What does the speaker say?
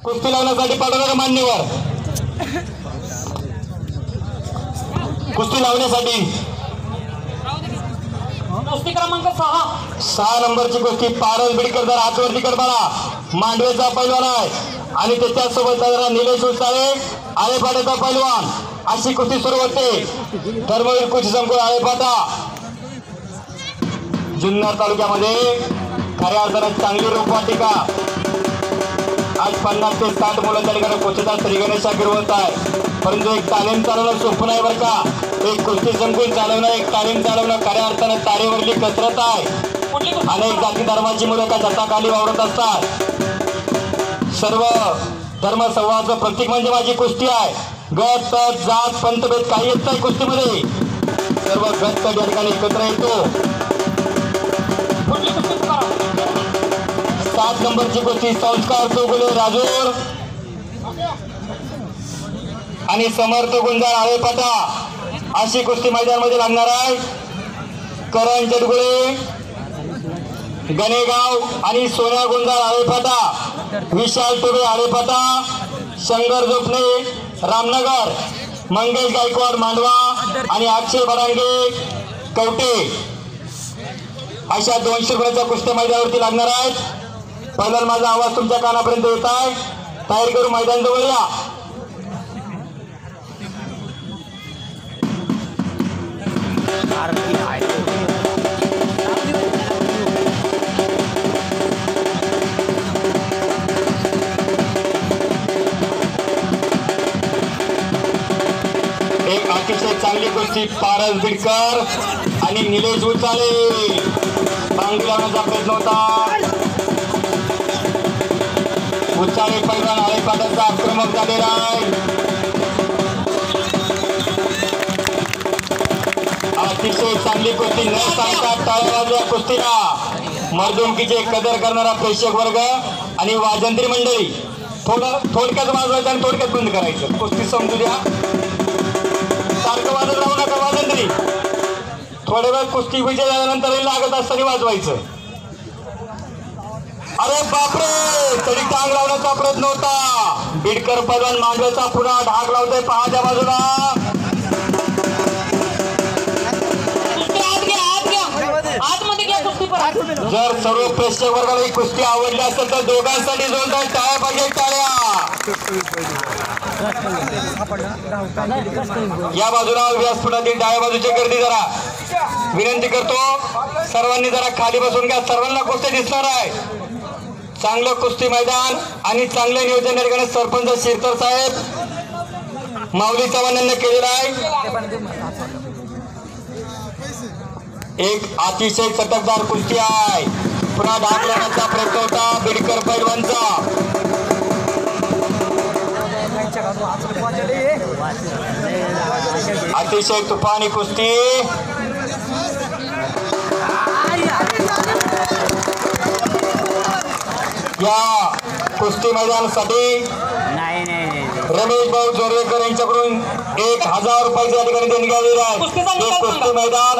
कुस्ती लावण्यासाठी पाठवणारा मान्यवर कुस्ती लावण्यासाठी कुस्ती क्रमांक 6 नंबरची कुस्ती पारस बिडकर जर हातवरती करताना मांडवेचा पैलवान आहे आणि त्याच्यासोबत निलेश उसाळे आळेपाड्याचा पैलवान अशी कुस्ती सुरू होते। धर्मवीर कुस्ती संकुल आळेपाटा जुन्नर तालुक्यामध्ये खऱ्या अर्थाने चांगली रोपवाटिका आज 50 ते 60 मुलांच्या ठिकाणी कुस्तीचा श्रीगणेशा गिरवत आहे। परंतु एक तालीम चालवणं सोपं नाही बरं का। एक कुस्ती संकुल चालवणं एक तालीम चालवणं खऱ्या अर्थाने तारेवरली कसरत आहे। अनेक जाती धर्माची मुलं एका छताखाली वावरत असतात। सर्व धर्म संवादाचं प्रतीक म्हणजे माझी कुस्ती आहे। गट तट जात पंथभेद काही येत नाही कुस्तीमध्ये, सर्व गट तट या ठिकाणी एकत्र येतो। 7 नंबरची कुस्ती संस्कार चौगुले राजूर आणि समर्थ गुंजाळ आळेपाटा अशी कुस्ती मैदानामध्ये लागणार आहे। करण चटगुळे गणेगाव आणि सोन्या गुंजाळ आळेपाटा, विशाल टुबे आळेपाटा, शंकर जोपणे रामनगर, मंगेश गायकवाड मांडवा आणि अक्षय बडांगे कवटे अशा 200 गुणाच्या कुस्त्या मैदानावरती लागणार आहेत। पहिला माझा आवाज तुमच्या कानापर्यंत येत आहे। तयारी करू मैदान जवळ या। एक अतिशय चांगली कुस्ती पारस बिडकर आणि निलेश उचाळे मांगी लावण्याचा प्रयत्न होता। उचाळे पैलवान आळेपाट्याचा आक्रमक झालेला आहे। अतिशय चांगली कुस्ती न सांगता टाळ्या वाजल्या कुस्तीला। मर्दुमकीचे कदर करणारा प्रेक्षक वर्ग आणि वाजंत्री मंडळी थोडक्यात वाजवायचं आणि थोडक्यात बंद करायचं। कुस्ती समजू द्या, सारखं वाजत राहू नका वाजंत्री। थोड्या वेळ कुस्ती विजय झाल्यानंतर लागत असताना वाजवायचं। अरे बापरे, तरी टांग लावण्याचा प्रयत्न होता। बिडकर पैलवान मांडव्याचा पुन्हा ढाक लावतोय पहा त्या बाजूला। जर सर्व प्रेक्षक वर्गाला ही कुस्ती आवडली असेल तर दोघांसाठी जोरदार टाळ्या पाहिजे, टाळ्या। या बाजूला व्यासपीठातील डाव्या बाजूची गर्दी जरा विनंती करतो सर्वांनी जरा खाली बसून घ्या। सर्वांना कुस्ती दिसणार आहे। चांगलं कुस्ती मैदान आणि चांगले नियोजन या ठिकाणी सरपंच शिरकर साहेब माऊली चव्हाण यांनी केलेलं आहे। एक अतिशय चटकदार कुस्ती आहे। पुन्हा ढाक लावण्याचा प्रयत्न होता बिडकर पैलवानचा। अतिशय तुफानी कुस्ती। या कुस्ती मैदानासाठी रमेश भाऊ जोरवेकर यांच्याकडून 1000 रुपयाच्या ठिकाणी देणगी आलेली आहे। कुस्ती मैदान